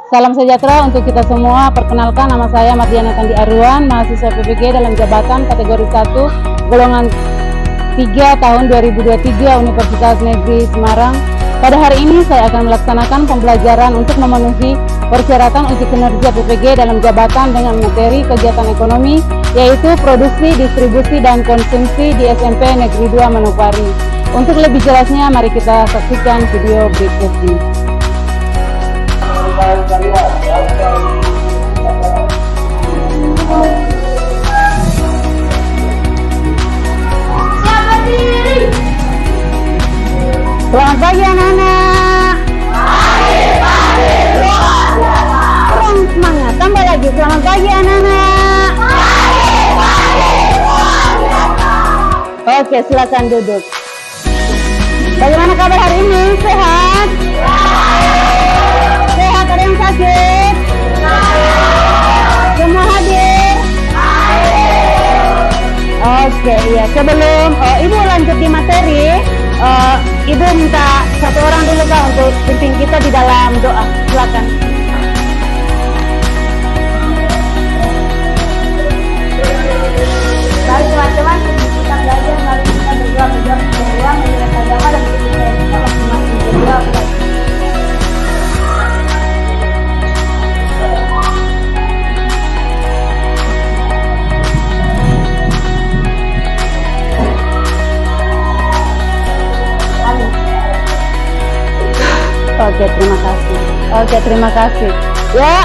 Salam sejahtera untuk kita semua. Perkenalkan, nama saya Mardiana Tandi Arwan, mahasiswa PPG dalam jabatan kategori 1 golongan 3 tahun 2023 Universitas Negeri Semarang. Pada hari ini saya akan melaksanakan pembelajaran untuk memenuhi persyaratan uji kinerja PPG dalam jabatan dengan materi kegiatan ekonomi, yaitu produksi, distribusi, dan konsumsi di SMP Negeri 2 Manokwari. Untuk lebih jelasnya, mari kita saksikan video berikut ini. Selamat pagi anak-anak. Kurang semangat, tambah lagi. Selamat pagi anak-anak. Oke, silakan duduk. Bagaimana kabar hari ini? Sehat? Sehat, ada yang sakit? Semua hadir? Oke, iya. Sebelum Ibu lanjut di materi, Ibu minta satu orang dulu Kak untuk pimpin kita di dalam doa. Silakan. Mari teman-teman, kita belajar, mari kita berdoa menjelaskan agama dan kehidupan kita masing-masing. Berdoa. Oke, terima kasih. Ya,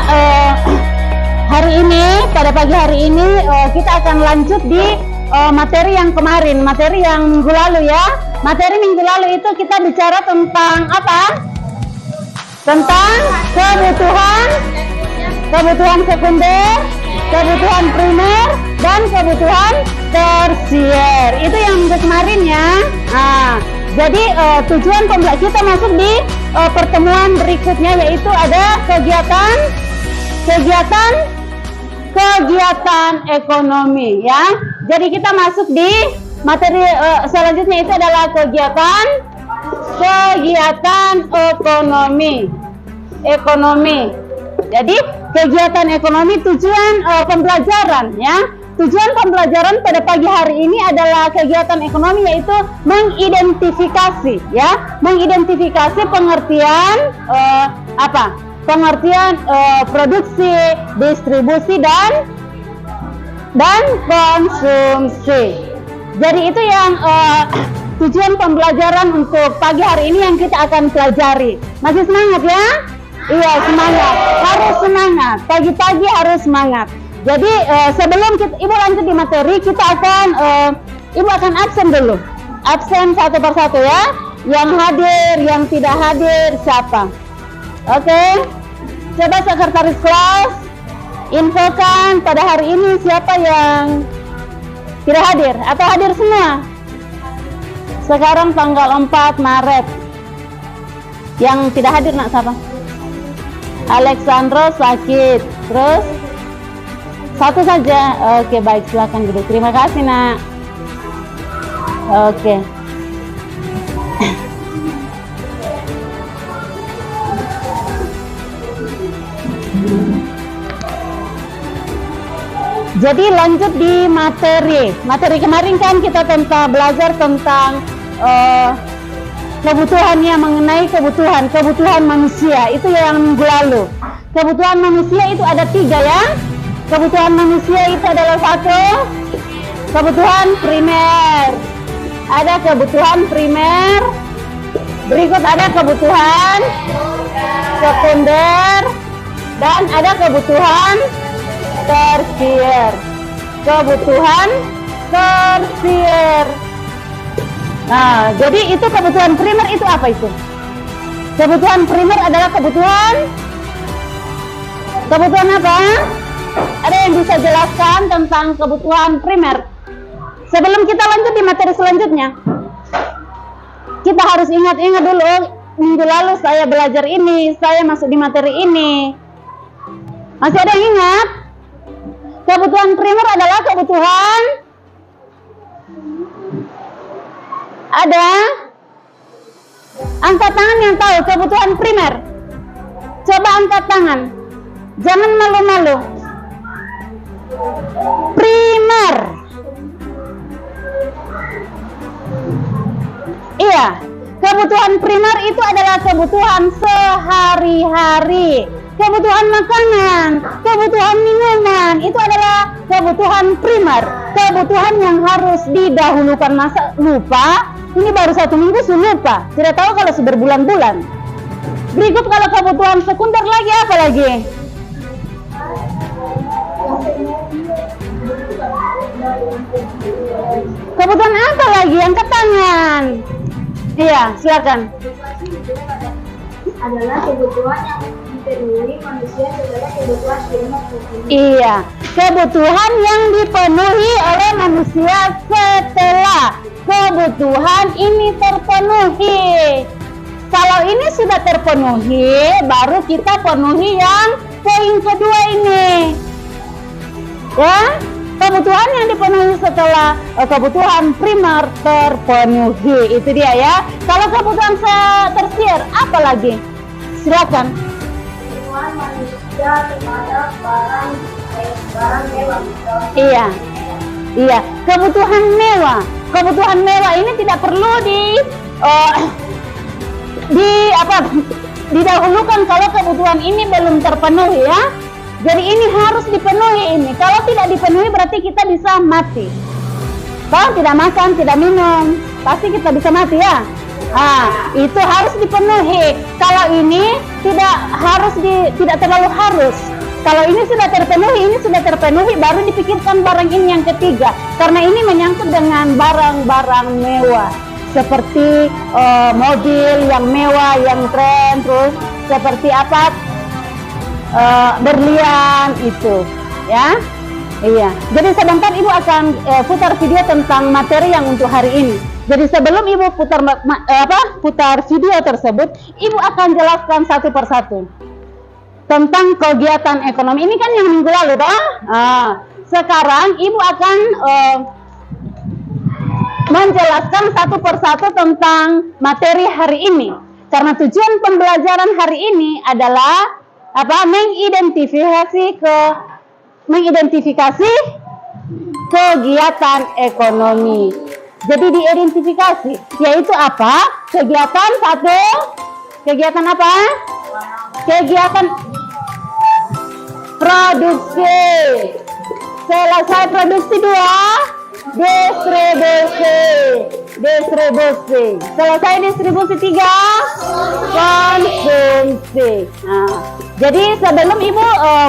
hari ini, pada pagi hari ini kita akan lanjut di materi yang kemarin, materi yang minggu lalu ya. Materi minggu lalu itu kita bicara tentang apa? Tentang kebutuhan sekunder, kebutuhan primer, dan kebutuhan tersier. Itu yang minggu kemarin ya. Nah, jadi tujuan kita masuk di pertemuan berikutnya, yaitu ada kegiatan ekonomi ya. Jadi kita masuk di materi selanjutnya, itu adalah kegiatan ekonomi. Jadi kegiatan ekonomi, tujuan pembelajaran ya. Tujuan pembelajaran pada pagi hari ini adalah kegiatan ekonomi, yaitu mengidentifikasi ya, mengidentifikasi pengertian pengertian produksi, distribusi, dan konsumsi. Jadi itu yang tujuan pembelajaran untuk pagi hari ini yang kita akan pelajari. Masih semangat ya? Iya, semangat. Harus semangat. Pagi-pagi harus semangat. Jadi sebelum Ibu lanjut di materi, kita akan Ibu akan absen dulu. Absen satu persatu ya. Yang hadir, yang tidak hadir, siapa? Oke. Coba sekretaris kelas infokan pada hari ini siapa yang tidak hadir atau hadir semua. Sekarang tanggal 4 Maret. Yang tidak hadir nak siapa? Alexandro sakit. Terus satu saja. Oke, baik, silakan duduk. Terima kasih nak. Oke. Jadi lanjut di materi. Materi kemarin kan kita belajar tentang kebutuhannya, mengenai kebutuhan manusia. Itu yang minggu lalu. Kebutuhan manusia itu ada 3 ya. Kebutuhan manusia itu adalah 1, kebutuhan primer. Ada kebutuhan primer. Berikut ada kebutuhan sekunder, dan ada kebutuhan tersier. Nah, jadi itu kebutuhan primer itu apa itu? Kebutuhan primer adalah kebutuhan apa? Ada yang bisa jelaskan tentang kebutuhan primer? Sebelum kita lanjut di materi selanjutnya, kita harus ingat-ingat dulu, minggu lalu saya belajar ini, saya masuk di materi ini. Masih ada yang ingat? Kebutuhan primer adalah kebutuhan, ada angkat tangan yang tahu kebutuhan primer. Coba angkat tangan. Jangan malu-malu. Primer. Iya, kebutuhan primer itu adalah kebutuhan sehari-hari. Kebutuhan makanan, kebutuhan minuman, itu adalah kebutuhan primer. Kebutuhan yang harus didahulukan. Masa lupa? Ini baru 1 minggu sudah lupa. Tidak tahu kalau sudah berbulan-bulan. Berikut kalau kebutuhan sekunder lagi apa lagi? Kebutuhan apa lagi? Angkat tangan. Iya, silakan. Adalah kebutuhan yang dipenuhi manusia setelah kebutuhan primer. Iya, kebutuhan yang dipenuhi oleh manusia setelah kebutuhan ini terpenuhi. Kalau ini sudah terpenuhi, baru kita penuhi yang poin kedua ini. Ya, kebutuhan yang dipenuhi setelah kebutuhan primer terpenuhi. Itu dia ya. Kalau kebutuhan tersier, apa lagi? Silakan. Kebutuhan manusia terhadap barang mewah. Iya. Iya, kebutuhan mewah. Kebutuhan mewah ini tidak perlu didahulukan kalau kebutuhan ini belum terpenuhi ya. Jadi ini harus dipenuhi ini. Kalau tidak dipenuhi berarti kita bisa mati. Kalau tidak makan, tidak minum, pasti kita bisa mati ya. Itu harus dipenuhi. Kalau ini tidak terlalu harus. Kalau ini sudah terpenuhi, baru dipikirkan barang ini yang ketiga. Karena ini menyangkut dengan barang-barang mewah. Seperti mobil yang mewah, yang tren, terus seperti apa? Berlian itu, ya. Iya. Jadi sebentar Ibu akan putar video tentang materi yang untuk hari ini. Jadi sebelum Ibu putar video tersebut, Ibu akan jelaskan satu persatu tentang kegiatan ekonomi. Ini kan yang minggu lalu, toh? Sekarang Ibu akan menjelaskan satu persatu tentang materi hari ini. Karena tujuan pembelajaran hari ini adalah mengidentifikasi kegiatan ekonomi. Jadi diidentifikasi, yaitu apa? Kegiatan satu, kegiatan apa? Kegiatan produksi. Selesai produksi dua, distribusi. Selesai distribusi tiga, konsumsi. Jadi sebelum Ibu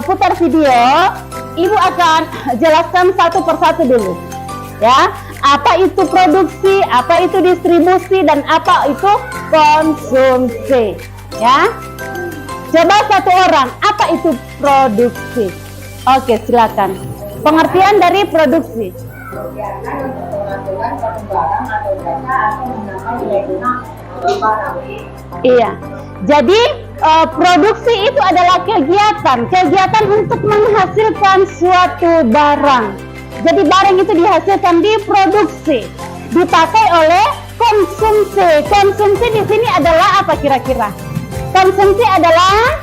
putar video, Ibu akan jelaskan satu persatu dulu, ya. Apa itu produksi, apa itu distribusi, dan apa itu konsumsi, ya. Coba satu orang, apa itu produksi? Oke, silakan. Pengertian dari produksi. Kegiatan untuk menghasilkan suatu barang atau jasa atau menambah nilai guna barang. Iya. Jadi produksi itu adalah kegiatan untuk menghasilkan suatu barang. Jadi barang itu dihasilkan, diproduksi, dipakai oleh konsumsi. Konsumsi di sini adalah apa kira-kira? Konsumsi adalah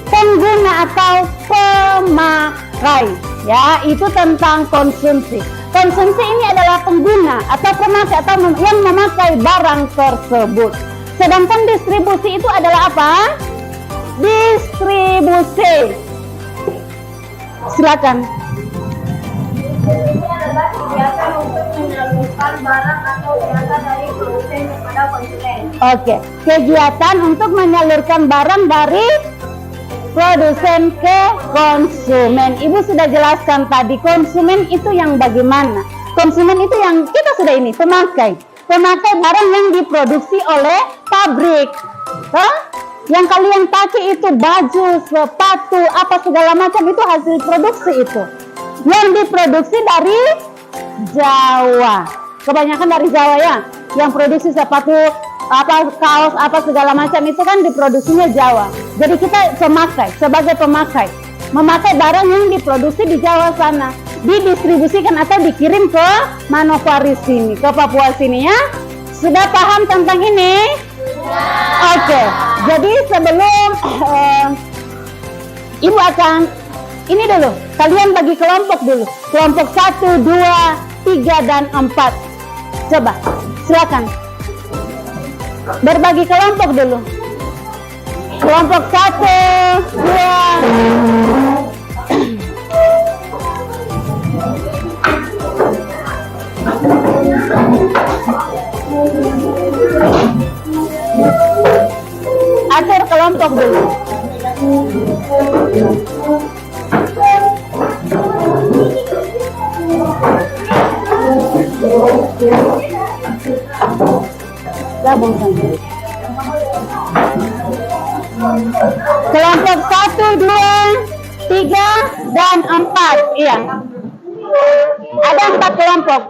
pengguna atau pemakai. Ya, itu tentang konsumsi. Konsumsi ini adalah pengguna atau pemakai atau yang memakai barang tersebut. Sedangkan distribusi itu adalah apa? Distribusi. Silakan. Ini adalah kegiatan untuk menyalurkan barang atau jasa dari produsen kepada konsumen. Oke, kegiatan untuk menyalurkan barang dari produsen ke konsumen. Ibu sudah jelaskan tadi, konsumen itu yang bagaimana? Konsumen itu yang kita sudah ini, pemakai barang yang diproduksi oleh pabrik. Yang kalian pakai itu baju, sepatu, apa segala macam itu hasil produksi itu. Yang diproduksi dari Jawa. Kebanyakan dari Jawa ya. Yang produksi sepatu, kaos, apa segala macam itu kan diproduksinya Jawa. Jadi kita sebagai pemakai, memakai barang yang diproduksi di Jawa sana, didistribusikan atau dikirim ke Manokwari sini, ke Papua sini ya. Sudah paham tentang ini? Ya. Oke. Jadi sebelum ibu akan ini dulu, kalian bagi kelompok dulu. Kelompok 1, 2, 3, dan 4. Coba, silakan. Berbagi kelompok dulu. Kelompok 1, 2. Atur kelompok dulu. Gabung saja. Kelompok 1, 2, 3, dan 4. Iya. Ada 4 kelompok.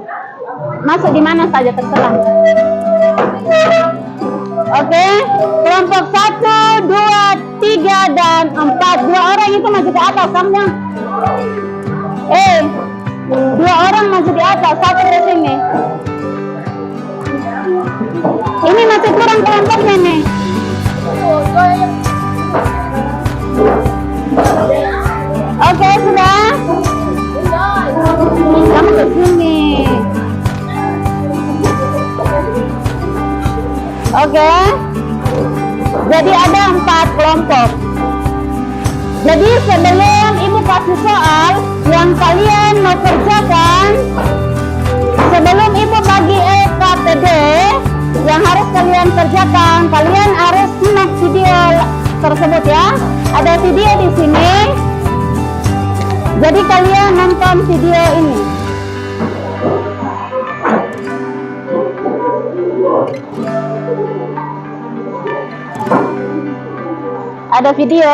Masuk di mana saja terserah. Oke, kelompok 1, 2, 3, dan 4. 2 orang itu masih di atas kamu. 2 orang masih di atas, 1 di sini. Ini masih kurang kelompoknya nih. Oke, sudah. Kamu ke sini. Oke. Jadi ada 4 kelompok. Jadi sebelum ibu kasih soal yang kalian mau kerjakan, sebelum ibu bagi EKTD yang harus kalian kerjakan, kalian harus simak video tersebut ya. Ada video di sini. Jadi kalian nonton video ini. Ada video.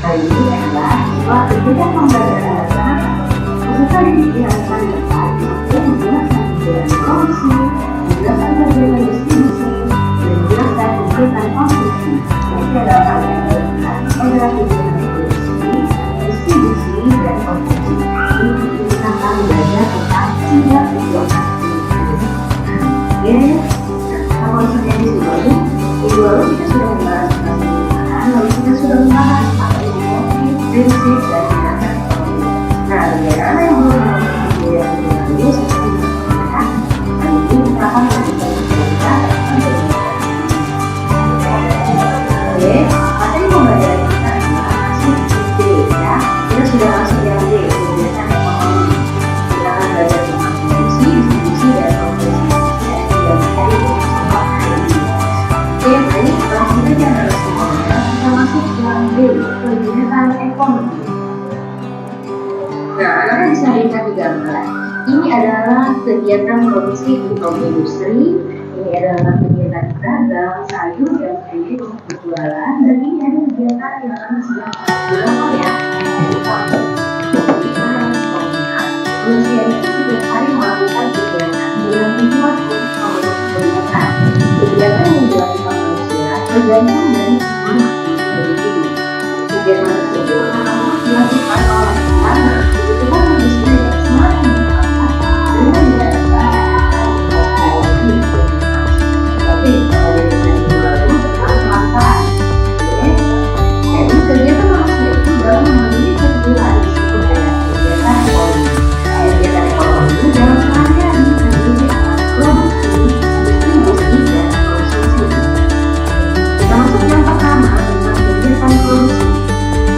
Ini adalah suatu kegiatan pembelajaran khususnya di dilakukan depan untuk menjelaskan kegiatan produksi, menjelaskan kegiatan distribusi, dan menjelaskan kegiatan konsumsi. Ini adalah adalah kegiatan produksi, distribusi, dan konsumsi. Ini kita akan belajar tentang 3 kegiatan. Oke, kalau sudah di baru kita sudah membahas tentang lalu kita sudah membahas prinsip dan tindakan ekonomi. Nah, bagaimana yang belum mengikuti yang dulu seperti dikatakan, kali ini kita akan melanjutkan kita. Oke, materi pembelajaran kita adalah masuk D ya. Kita sudah masuk yang D, kegiatan ekonomi. Kita akan belajar tentang produksi, distribusi, dan konsumsi. Yang materi bersama hari ini. Oke, baik, langsung saja harus kita masuk yang D, kegiatan ekonomi. Nah, anak bisa lihat di gambar. Ini adalah kegiatan produksi untuk industri. Ini adalah kegiatan pedagang, sayur dan kredit untuk berjualan. Dan ini adalah kegiatan yang akan sedang dilakukan ya. Manusia itu setiap hari melakukan kegiatan dengan tujuan untuk memenuhi kebutuhan. Kegiatan yang dilakukan manusia tergantung dari semangat individu. Kegiatan tersebut akan dilakukan oleh karena kebutuhan manusia yang semakin bertambah dengan tapi kalau dengan baru tetap manfaat. Jadi kegiatan manusia itu dalam memenuhi kebutuhan disebut dengan kegiatan ekonomi. Kegiatan ekonomi itu dalam sehari-hari terdiri atas produksi, distribusi, dan konsumsi. Kita masuk yang pertama tentang kegiatan produksi.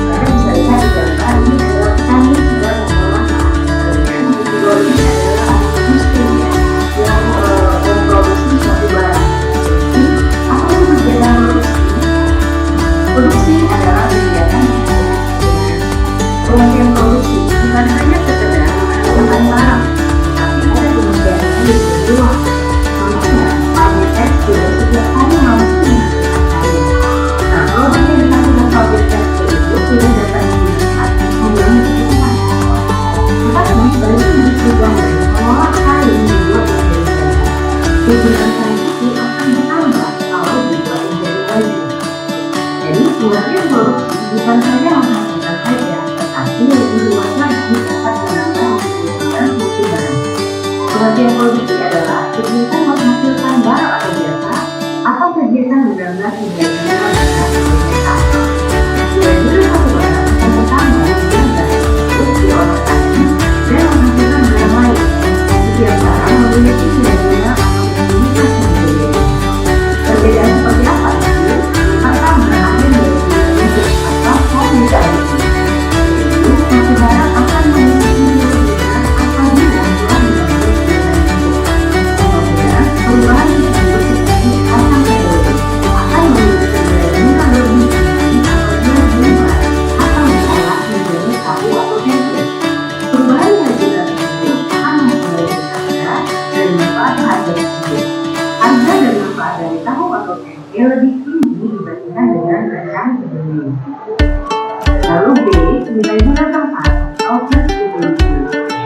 Kalian bisa lihat di gambar ini adalah kami sudah mengolah dengan kategori adalah industri yang memproduksi suatu barang. Jadi apa itu kegiatan produksi? Produksi adalah kegiatan pengertian produksi bukan hanya sekedar menghasilkan barang, tapi ada pengertian yang lebih luas. Contohnya, pabrik tekstil setiap hari harus menghasilkan kain. Nah, kalau bagian dengan pabrik tekstil itu tidak dapat digunakan mengurangi kebutuhan. Tetapi bagi industri gambar mengolah kain dibuat menjadi kain. Kebutuhan kain itu akan bertambah kalau dibuat menjadi baju. Jadi pengertian produksi bukan hanya menghasilkan saja, tetapi lebih luas lagi dapat menambah yang produksi adalah kegiatan menghasilkan barang atau jasa atau kegiatan benar-benar kegiatan yang benar atau jasa. Nilai satu barang akan bertambah dengan bukti orang tadi dan menghasilkan barang lain. Setiap barang memiliki nilai atau unitas sendiri. Perbedaan seperti apa itu? Pertama, ada nilai hidup atau komunikasi. Yaitu satu barang akan memiliki nilai atau nilai yang telah perubahan tersebut seperti pasang periode akan memiliki nilai lebih atau nilai atau misalnya menjadi satu atau senti. Perubahan nilai tersebut akan mempengaruhi harga dan manfaat harga tersebut. Harga dan manfaat dari tahu atau tempe lebih tinggi dibandingkan dengan kacang sebelumnya. Lalu B, nilai guna tempat atau flexibility,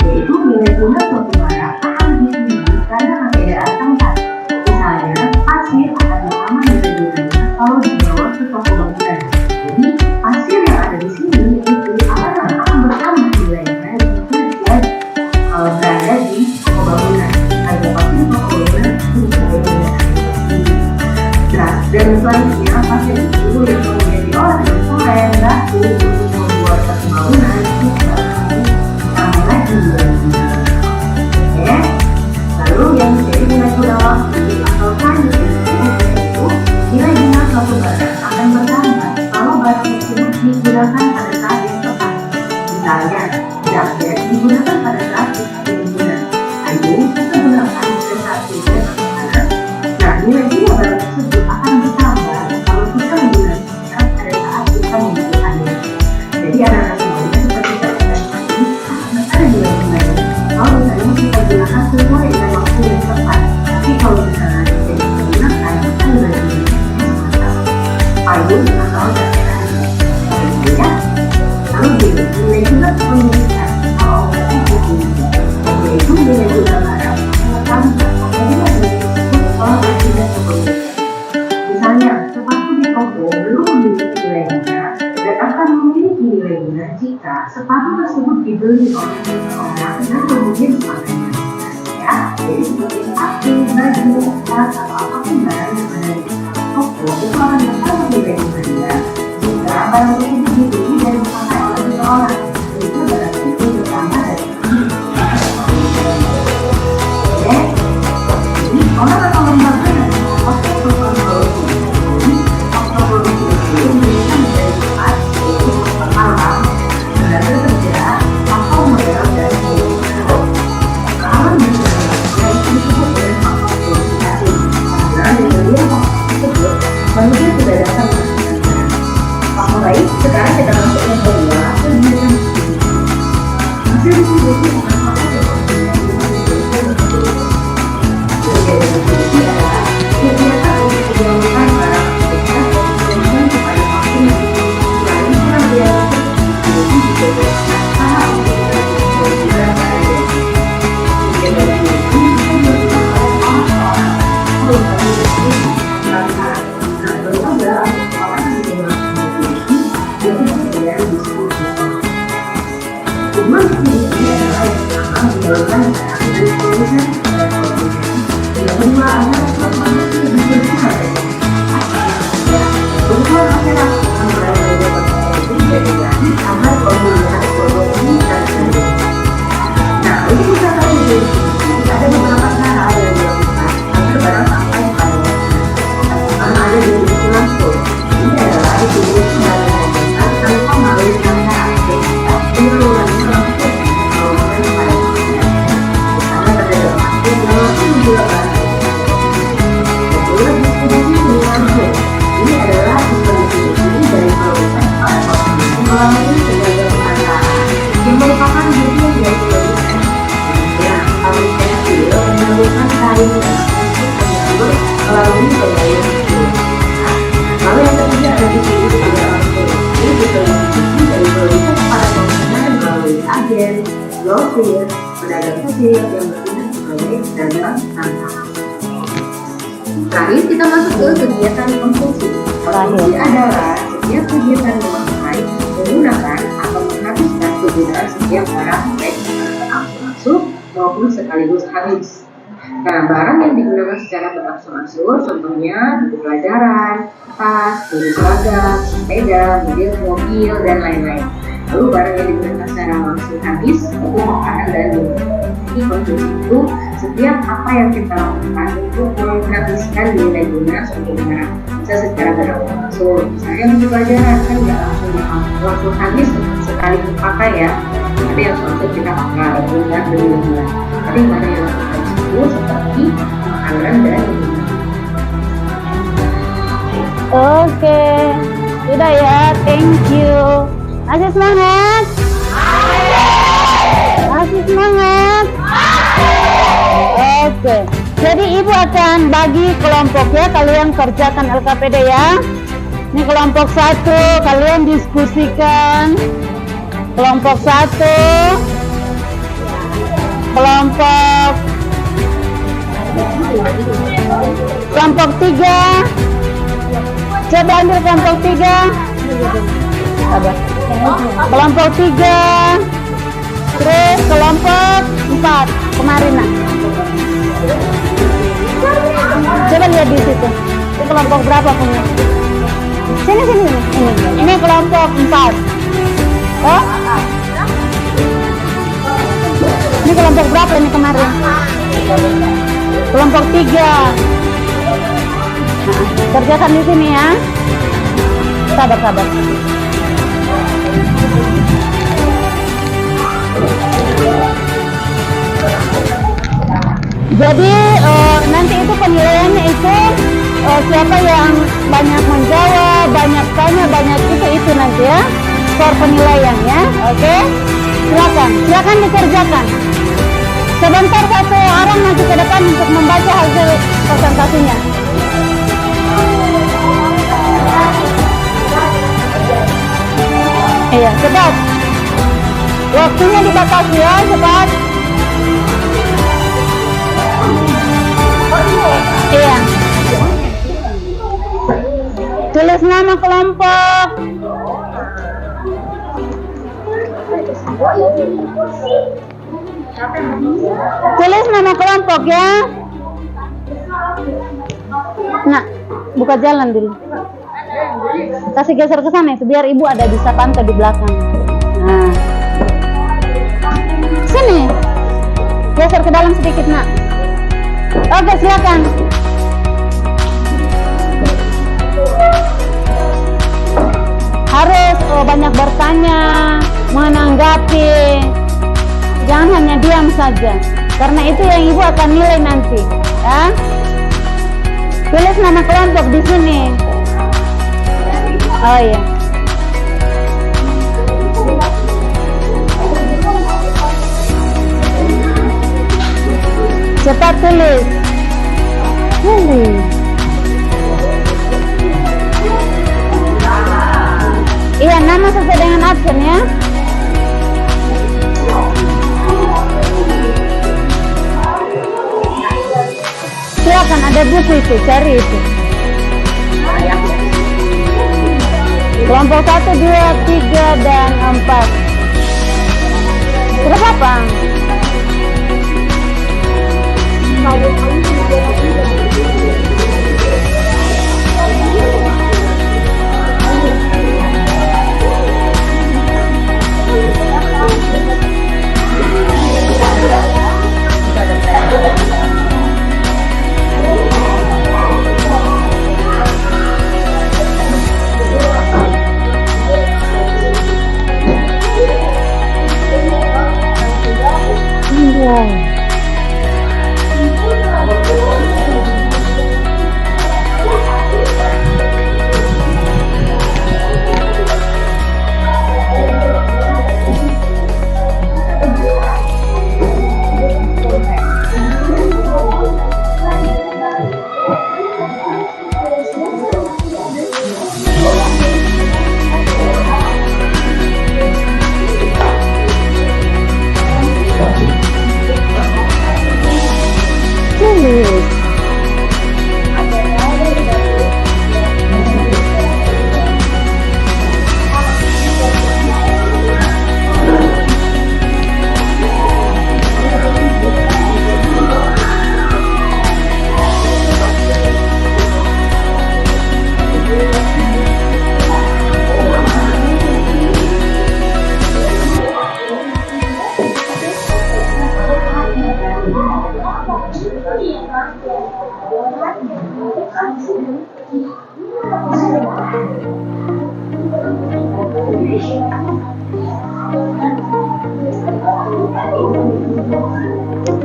yaitu nilai guna suatu barang akan lebih tinggi karena perbedaan tempat. Misalnya, pasir akan sama nilai gunanya kalau dibawa ke toko bangunan. Jadi, pasir yang ada di sini itu akan bertambah nilainya jika dia berada di toko bangunan. Harga pasir toko bangunan itu berbeda. Nah, dan selanjutnya pasir itu yang kemudian diolah dengan semen, batu untuk membuat satu bangunan itu namanya nilai guna. Oke. Lalu yang menjadi nilai guna waktu atau time yaitu nilai guna suatu barang akan bertambah kalau barang tersebut digunakan pada saat yang tepat. Misalnya, jaket digunakan pada saat kita guna, kayu kita gunakan pada saat kita pakai. Nah, nilai guna barang tersebut akan bertambah kalau kita menggunakannya pada saat kita membutuhkannya. Jadi anak-anak semuanya seperti saya katakan tadi, ada nilai gunanya. Kalau misalnya kita gunakan sesuai dengan waktu yang tepat, tapi kalau misalnya kita gunakan, maka nilai gunanya semacam payung atau jaket. Ya. Lalu B, nilai guna kepemilikan atau yaitu nilai guna barang tentang apabila nilai tersebut kalau tidak kepemilikan. Misalnya, sepatu di toko belum memiliki nilai guna dan akan memiliki nilai guna jika sepatu tersebut dibeli oleh seseorang dan kemudian dimakainya. Ya, jadi seperti sepatu, baju, tas, atau apapun barang yang ada di toko itu akan bertambah nilai gunanya jika barang tersebut dibeli dan dipakai oleh seseorang. Itu barang itu bertambah dari oke. Jadi orang atau lembaga yang waktu berproduksi. Jadi waktu produksi itu bisa menjadi cepat, yaitu malam, tenaga kerja, atau modal dari kalau misalnya yang disebut dengan faktor kualifikasi, karena dengan faktor tersebut manusia sudah datang menghasilkan. Faktor baik, sekarang kita masuk yang kedua, kegiatan distribusi. Hasil distribusi bukan faktor yang distribusi adalah kegiatan untuk menyalurkan barang dan kemudian kepada konsumen. Selain pengambilan distribusi juga dilakukan para untuk distribusi barang pada kegiatan distribusi bisa dilakukan oleh orang-orang merupakan distribusi lantaran. Nah, berubah orang yang melakukan distribusi yaitu kegiatan distribusi. Tujuan distribusi adalah yang pertama menyalurkan barang dari produsen kepada konsumen. Yang kedua adalah untuk manusia distribusikan kebutuhan masyarakat yang berada di dalam produksi jadi agar penggunaan ekonomi dan sebagainya. Nah, untuk usaha distribusi ada beberapa cara yang dilakukan agar barang sampai pada masyarakat. Karena ada distribusi langsung. Ini adalah distribusi dari pemerintah tanpa melalui transaksi penyalurannya langsung kepada konsumen. Karena terdapat pasien yang langsung menjual barang. Ini adalah distribusi dari produsen pada konsumen melalui pedagang perantara yang merupakan bagian dari produsen. Ya, pabrik tekstil menyalurkan kain dan tekstil melalui pembayaran tekstil. Lalu yang ketiga ada distribusi pada orang produksi, distribusi dari produsen pada konsumen melalui agen, grosir, pedagang kecil yang bertindak sebagai pedagang perantara. Terakhir kita masuk ke kegiatan konsumsi. Konsumsi adalah setiap kegiatan memakai, menggunakan atau menghabiskan kegunaan setiap barang baik secara langsung maupun sekaligus habis. Nah, barang yang digunakan secara berangsur-angsur, contohnya buku pelajaran, tas, baju seragam, sepeda, mobil, dan lain-lain. Lalu barang yang digunakan secara langsung habis, itu makanan dan minum. Jadi konsumsi itu setiap apa yang kita lakukan itu menghabiskan nilai guna suatu barang. Bisa secara berangsur, misalnya buku pelajaran kan nggak langsung habis sekali dipakai ya. Ada yang langsung kita pakai, dan berulang-ulang. Tapi mana yang langsung itu seperti makanan dan minuman. Oke, sudah ya, thank you. Masih semangat? Masih semangat? Oke, jadi ibu akan bagi kelompok ya, kalian kerjakan LKPD ya. Ini kelompok 1, kalian diskusikan. Kelompok 1, kelompok 3, coba ambil kelompok 3. Sabar. Kelompok 3, terus kelompok 4 kemarin nak. Coba lihat di situ. Ini kelompok berapa punya? Sini. Ini kelompok 4. Oh? Ini kelompok berapa ini kemarin? Kelompok 3. Nah, kerjakan di sini ya. Sabar. Jadi nanti itu penilaiannya itu siapa yang banyak menjawab, banyak tanya, banyak itu nanti ya. Skor penilaiannya, oke? Silakan dikerjakan. Sebentar satu orang nanti ke depan untuk membaca hasil presentasinya. Iya, cepat. Waktunya dibatasi ya, cepat. Iya. Tulis nama kelompok. Tulis nama kelompok ya. Nah, buka jalan dulu. Kasih geser ke sana biar ibu ada bisa pantau di belakang. Nah, sini. Geser ke dalam sedikit nak. Oke, silakan. Harus banyak bertanya, menanggapi. Jangan hanya diam saja, karena itu yang ibu akan nilai nanti. Ya. Tulis nama kelompok di sini. Oh iya. Cepat tulis. Iya, nama sesuai dengan absen ya. Silakan, ada buku itu, cari itu. Kelompok 1, 2, 3, dan 4. Sudah apa?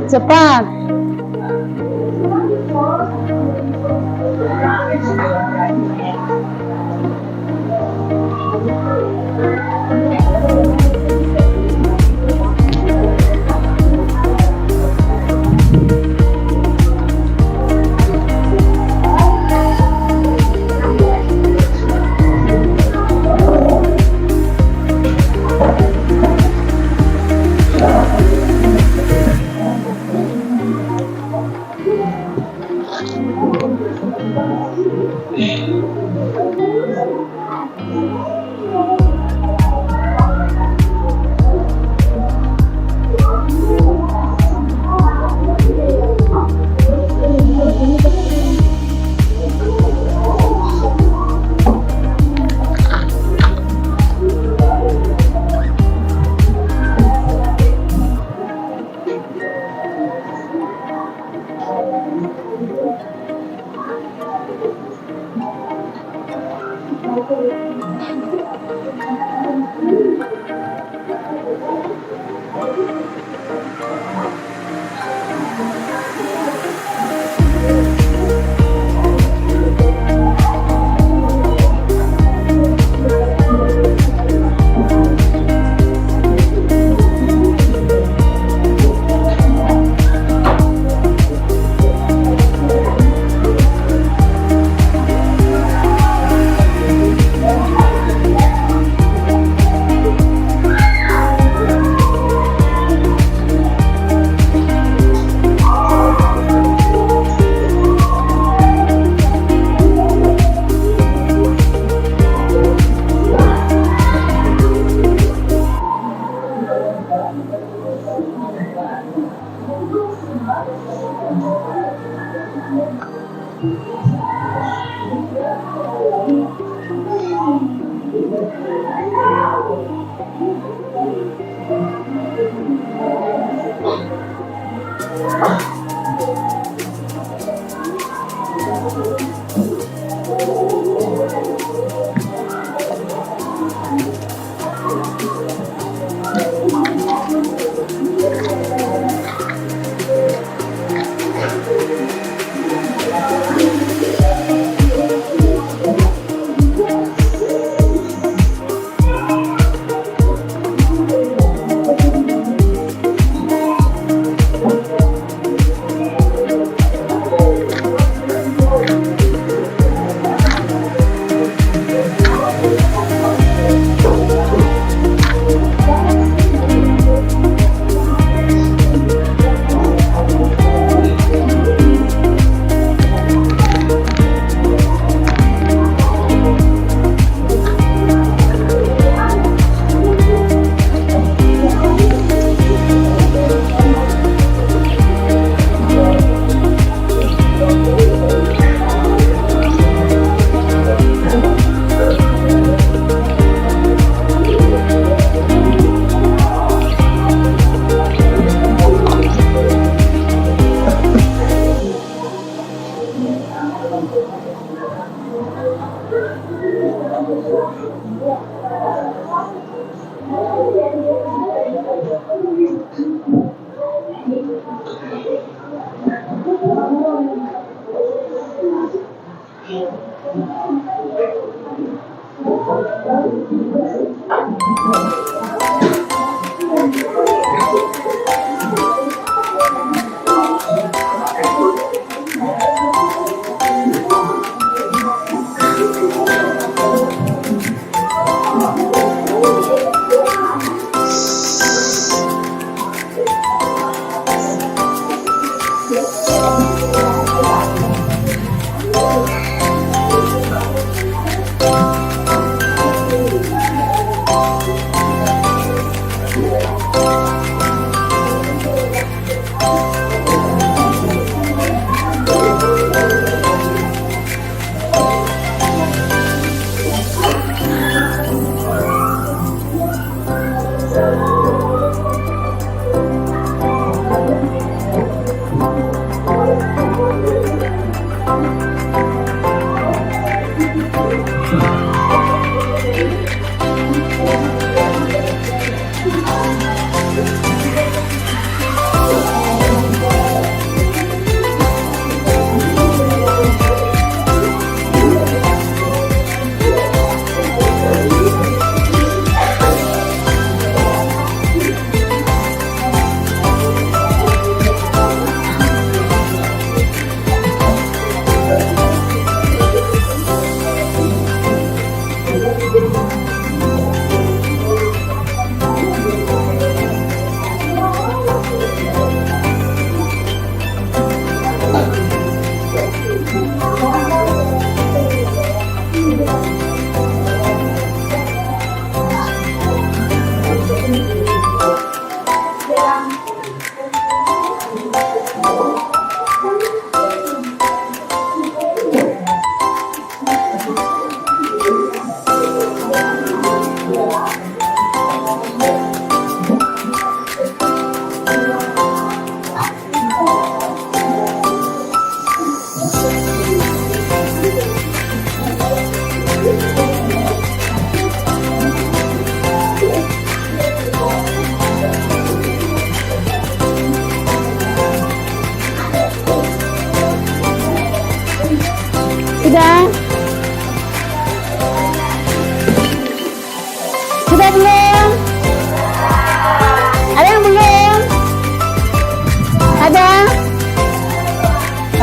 Cepat.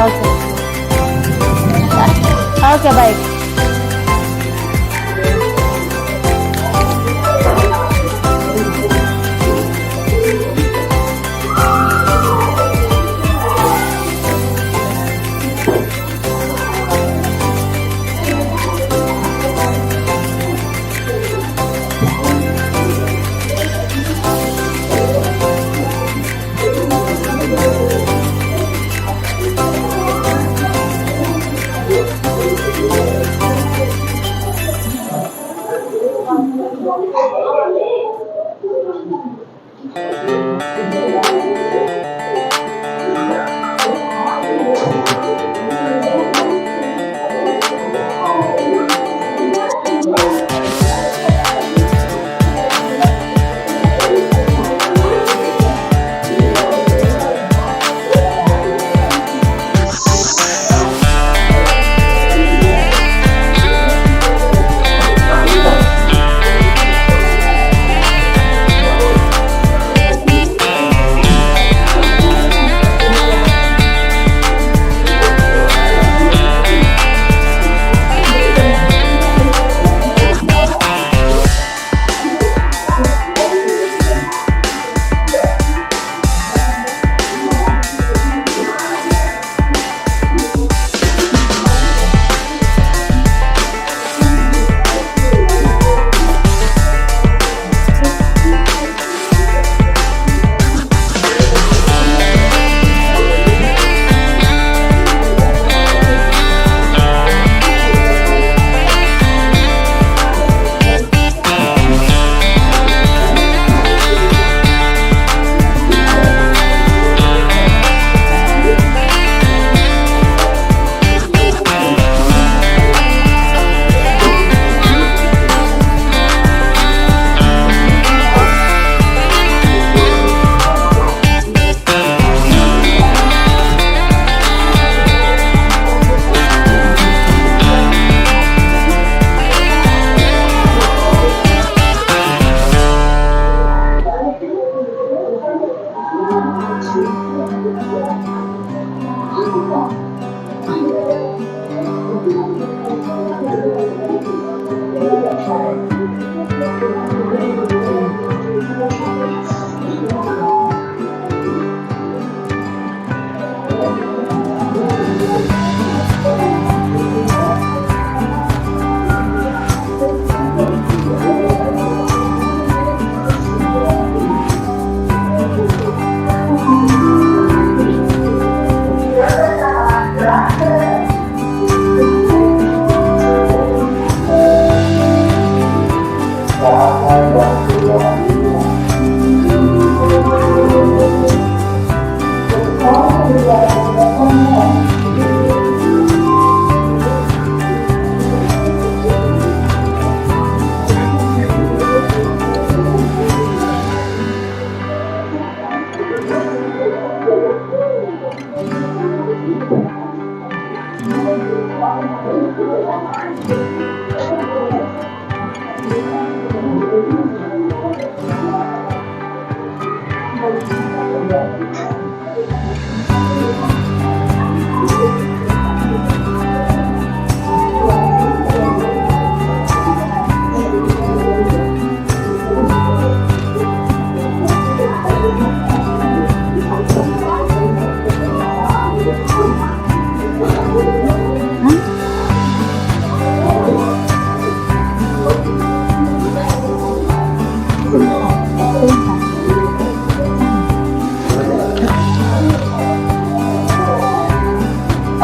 Oke. Oke, baik.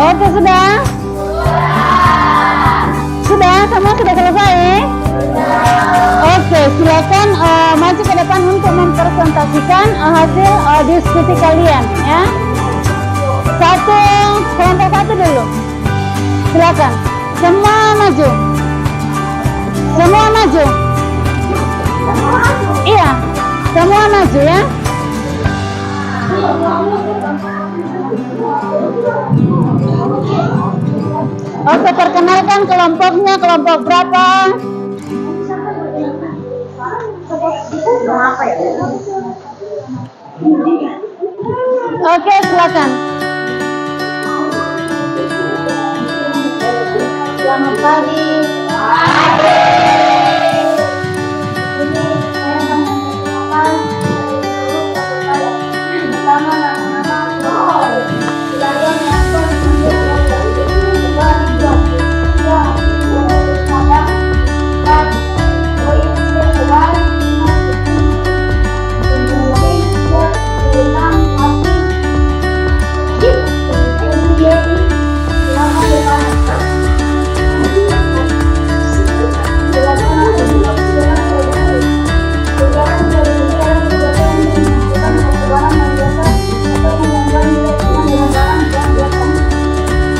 Oke, sudah? Sudah? Semua sudah selesai? Oke, silakan maju ke depan untuk mempresentasikan hasil diskusi kalian, ya. Kelompok satu dulu. Silakan. Semua maju. Semua maju. Iya, semua maju ya. Oke, perkenalkan kelompoknya, kelompok berapa? Oke, silakan. Selamat pagi. Ini saya akan memperkenalkan pertama nama-nama Selamat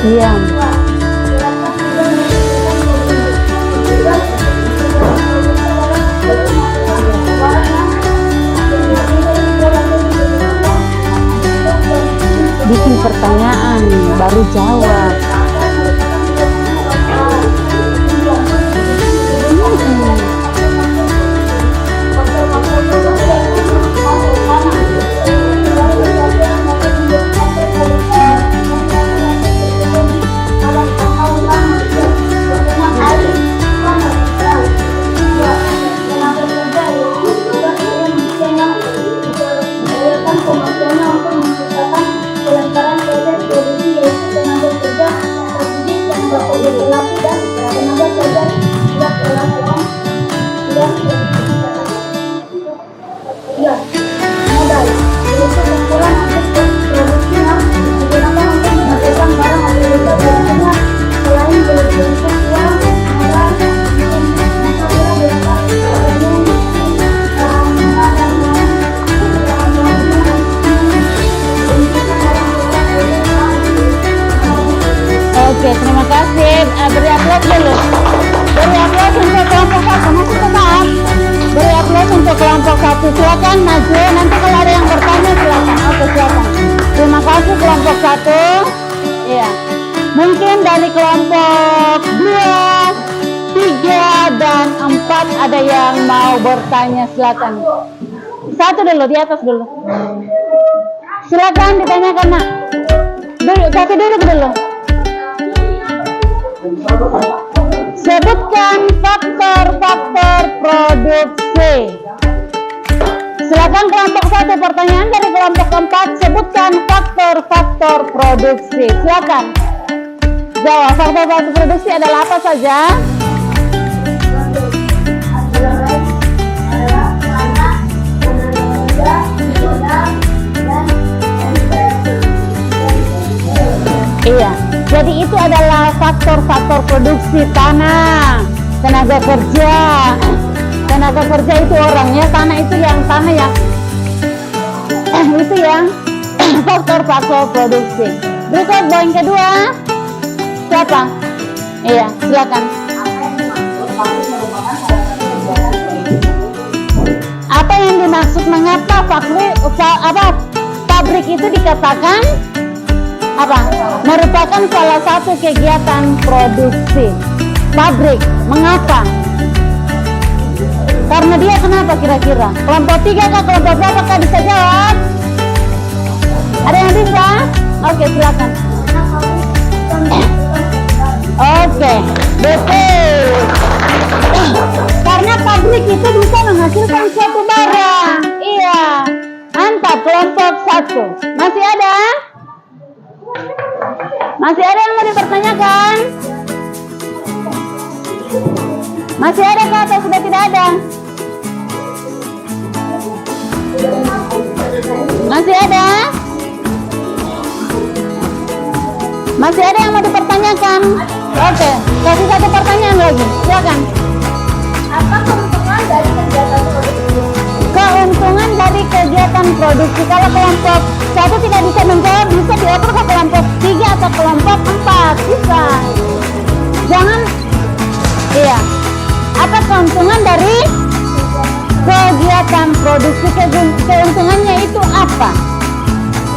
Iya. Bikin pertanyaan, baru jawab. Oke, terima kasih. Beri aplaus dulu. Beri aplaus untuk kelompok satu. Masih tetap. Beri aplaus untuk kelompok satu. Silakan maju. Nanti kalau ada yang bertanya silakan. Oke, silakan. Terima kasih kelompok satu. Iya. Mungkin dari kelompok 2, 3, dan 4 ada yang mau bertanya. Silakan. Satu dulu, di atas dulu. Silakan ditanyakan, Nak. Kasih duduk dulu. Sebutkan faktor-faktor produksi. Silakan kelompok 1, pertanyaan dari kelompok 4. Sebutkan faktor-faktor produksi. Silakan jawab. Faktor-faktor produksi adalah apa saja? Iya. Jadi itu adalah faktor-faktor produksi: tanah, tenaga kerja. Tenaga kerja itu orangnya, tanah itu yang itu yang faktor-faktor produksi. Berikut poin kedua. Siapa? Iya, silakan. Apa yang dimaksud, mengapa pabrik itu dikatakan merupakan salah satu kegiatan produksi? Pabrik, mengapa? Karena dia kenapa kira-kira? Kelompok 3 kah, kelompok berapa kah, bisa jawab? Ada yang bisa? Oke, silakan. Oke, betul. Karena pabrik itu bisa menghasilkan suatu barang. Iya, mantap. Kelompok 1 masih ada? Masih ada yang mau dipertanyakan? Masih ada kah atau sudah tidak ada? Masih ada? Masih ada yang mau dipertanyakan? Oke, kasih satu pertanyaan lagi. Silakan. Apa keuntungan dari kegiatan produksi? Keuntungan dari kegiatan produksi. Kalau kelompok 1 tidak bisa menjawab, bisa dioper ke kelompok 3 atau kelompok 4. Bisa. Jangan. Iya. Apa keuntungan dari kegiatan produksi? Keuntungannya itu apa?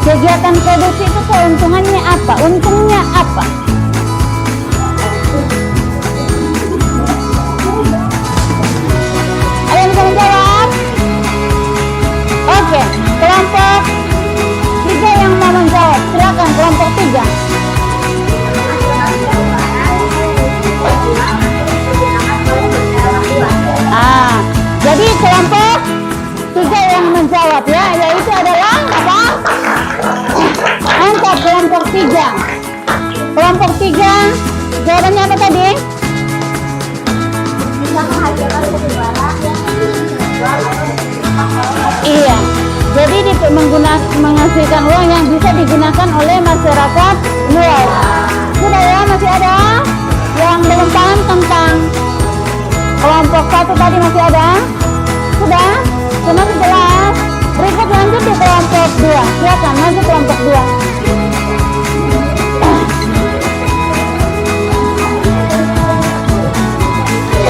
Kegiatan produksi itu keuntungannya apa? Untungnya apa? Ada yang bisa menjawab? Oke, kelompok 3 yang mau menjawab, silakan kelompok 3. Kelompok 3, jawabannya apa tadi? Bisa menghasilkan satu barang yang dijual atau dipakai. Iya, jadi menghasilkan uang yang bisa digunakan oleh masyarakat luas. Sudah ya, masih ada yang belum paham tentang kelompok 1 tadi, masih ada? Sudah? Semakin jelas. Berikut lanjut di kelompok 2. Silakan lanjut kelompok 2.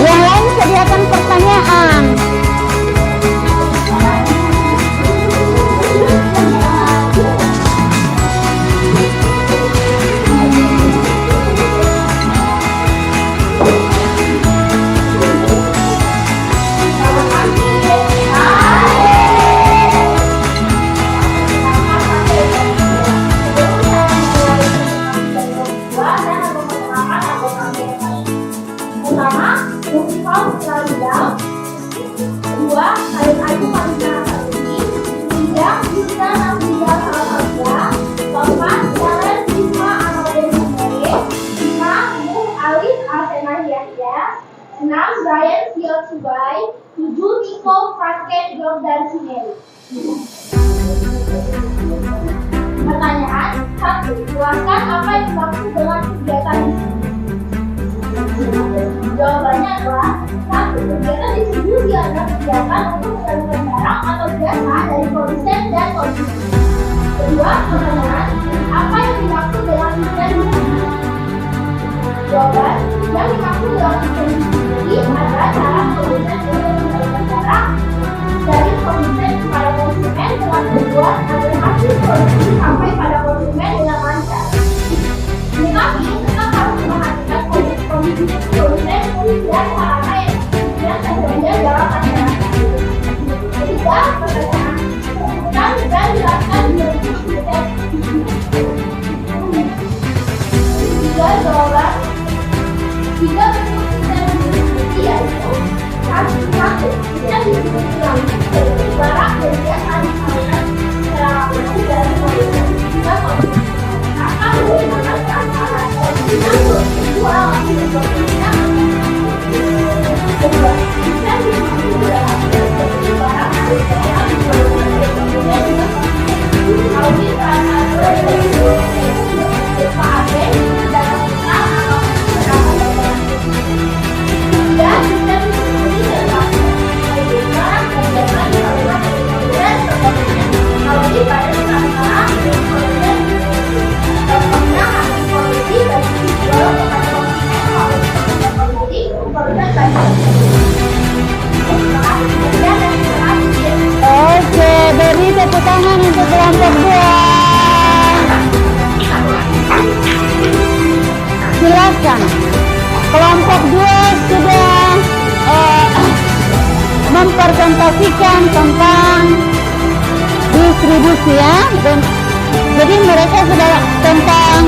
Yang lain sediakan pertanyaan. Brian Fieldsby, 7 Nicole Franken Jordan Sineri. Pertanyaan 1. Jelaskan apa yang dimaksud dengan kegiatan distribusi. Jawabannya adalah 1. Kegiatan distribusi adalah kegiatan untuk menyalurkan barang atau jasa dari produsen dan konsumen. Kedua, pertanyaan apa yang dimaksud dengan distribusi. Jawaban yang dimaksud dengan distribusi adalah cara produsen untuk menyalurkan barang dari produsen kepada konsumen dengan tujuan agar hasil produksi sampai pada konsumen dengan lancar. Tetapi tetap harus memperhatikan kondisi produsen dan sarana yang tersedia dalam masyarakat. Ketiga, pertanyaan sebutkan dan jelaskan bentuk tiga jawaban. Tiga bentuk distribusi yaitu 1. Kita distribusi langsung dari barang dan jasa disalurkan secara langsung dari produsen hingga konsumen. Akan menggunakan perasaan kita berjual hasil produksinya. Kedua, kita distribusi dalam seperti barang dan jasa disalurkan dari konsumen hingga konsumen. Audit perasaan produksi PAD dalam usaha atau perasaan dan kita distribusi dalam audit barang dan jasa disalurkan dari konsumen ke konsumen. Audit pada perasaan konsumen. Contohnya hasil produksi dan dijual kepada konsumen melalui proses produksi produsen banyak. Oke, beri tepuk tangan untuk kelompok 2. Silakan. Kelompok 2 sudah mempresentasikan tentang distribusi ya. Dan jadi mereka sudah tentang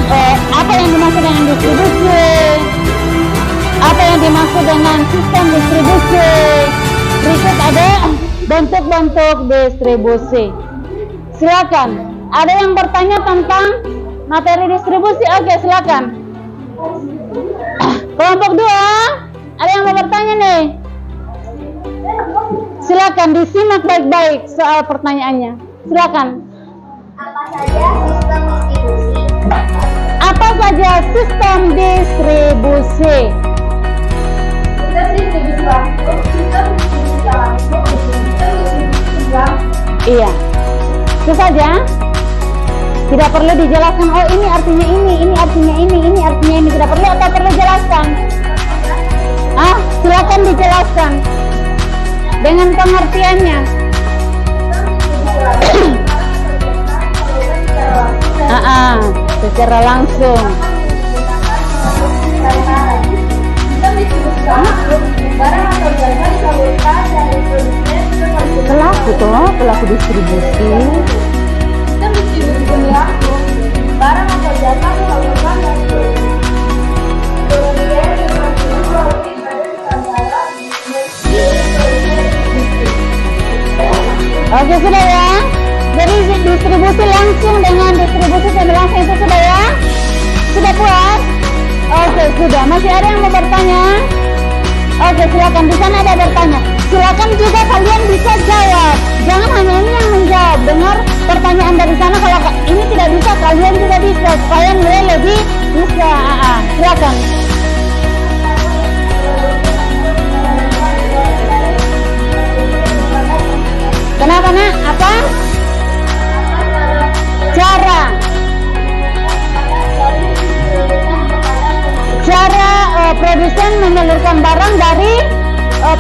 apa yang dimaksud dengan distribusi, apa yang dimaksud dengan sistem distribusi. Berikut ada bentuk-bentuk distribusi. Silakan. Ada yang bertanya tentang materi distribusi? Oke, silakan. Kelompok 2, ada yang mau bertanya nih? Silakan disimak baik-baik soal pertanyaannya. Silakan. Apa saja sistem distribusi? Apa saja sistem distribusi? Sistem distribusi langsung, sistem distribusi langsung, sistem distribusi langsung. Iya. Itu saja. Tidak perlu dijelaskan, oh ini artinya ini artinya ini artinya ini. Tidak perlu atau perlu jelaskan? Silakan dijelaskan dengan pengertiannya. Secara langsung. Pelaku distribusi. Sistem distribusi langsung, barang atau jasa disalurkan dan Oke, sudah ya. Jadi distribusi langsung dengan distribusi semi langsung itu sudah ya. Sudah puas? Sudah, masih ada yang mau bertanya? Oke, silakan, di sana ada bertanya. Silakan juga kalian bisa jawab. Jangan hanya ini yang menjawab. Dengar pertanyaan dari sana. Kalau ini tidak bisa, kalian juga bisa. Supaya nilai lebih bisa. Silakan. Kenapa nak? Apa? Cara produsen menyalurkan barang dari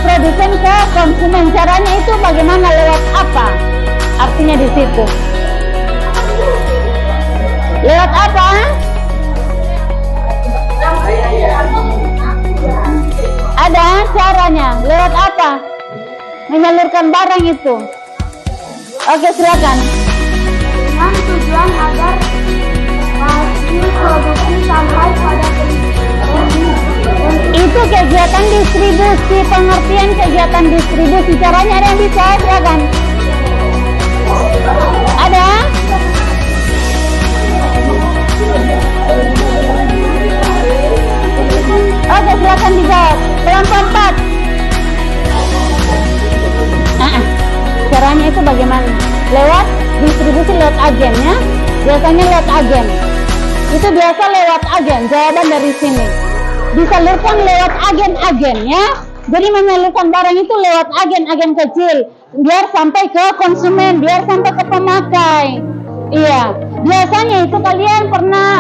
produsen ke konsumen. Caranya itu bagaimana, lewat apa? Artinya di situ. Lewat apa? Ada caranya. Lewat apa? Menyalurkan barang itu. Oke, silakan. Dengan tujuan agar hasil produksi sampai pada Itu kegiatan distribusi, pengertian kegiatan distribusi. Caranya ada yang bisa, silakan. Ada? Oke, silakan dijawab. Kelompok 4. Caranya itu bagaimana? Lewat distribusi, lewat agen ya. Biasanya lewat agen. Itu biasa lewat agen. Jawaban dari sini. Disalurkan lewat agen-agen ya. Jadi menyalurkan barang itu lewat agen-agen kecil. Biar sampai ke konsumen, biar sampai ke pemakai. Iya. Biasanya itu kalian pernah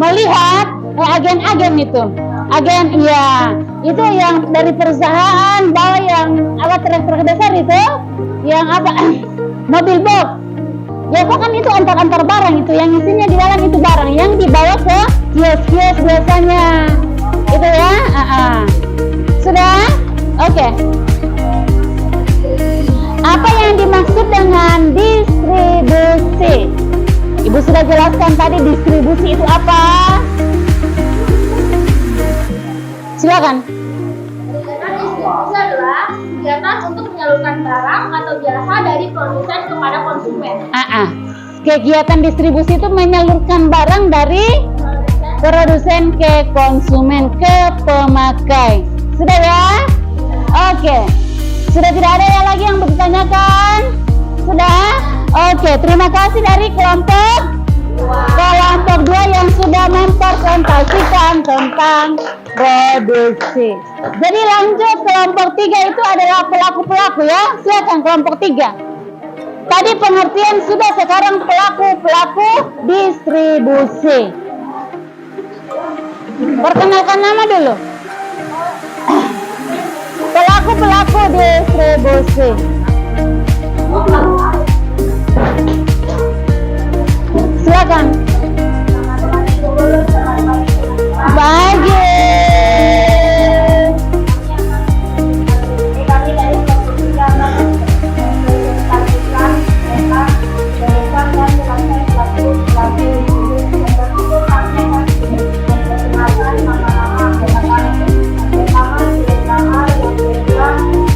melihat agen-agen itu. Agen, iya. Itu yang dari perusahaan bawa yang alat truk besar itu. Yang apa? Mobil box. Ya kan itu antar-antar barang itu. Yang isinya di dalam itu barang. Yang dibawa ke kios-kios biasanya. Itu ya. Sudah? Oke. Apa yang dimaksud dengan distribusi? Ibu sudah jelaskan tadi distribusi itu apa? Silakan. kegiatan distribusi adalah kegiatan untuk menyalurkan barang atau jasa dari produsen kepada konsumen. Kegiatan distribusi itu menyalurkan barang dari produsen ke konsumen, ke pemakai. Sudah ya? Oke. Sudah tidak ada yang lagi yang bertanyakan? Sudah? Oke, terima kasih dari kelompok 2 yang sudah mempresentasikan tentang produksi. Jadi lanjut, kelompok 3 itu adalah pelaku-pelaku ya. Silakan kelompok 3. Tadi pengertian sudah, sekarang pelaku-pelaku distribusi. Perkenalkan nama dulu. Pelaku-pelaku distribusi. Silakan. Bagi. Kami dari kelompok 3 akan menjelaskan tentang pengusaha dan pelaku-pelaku untuk kami akan memperkenalkan nama-nama pertama yang kedua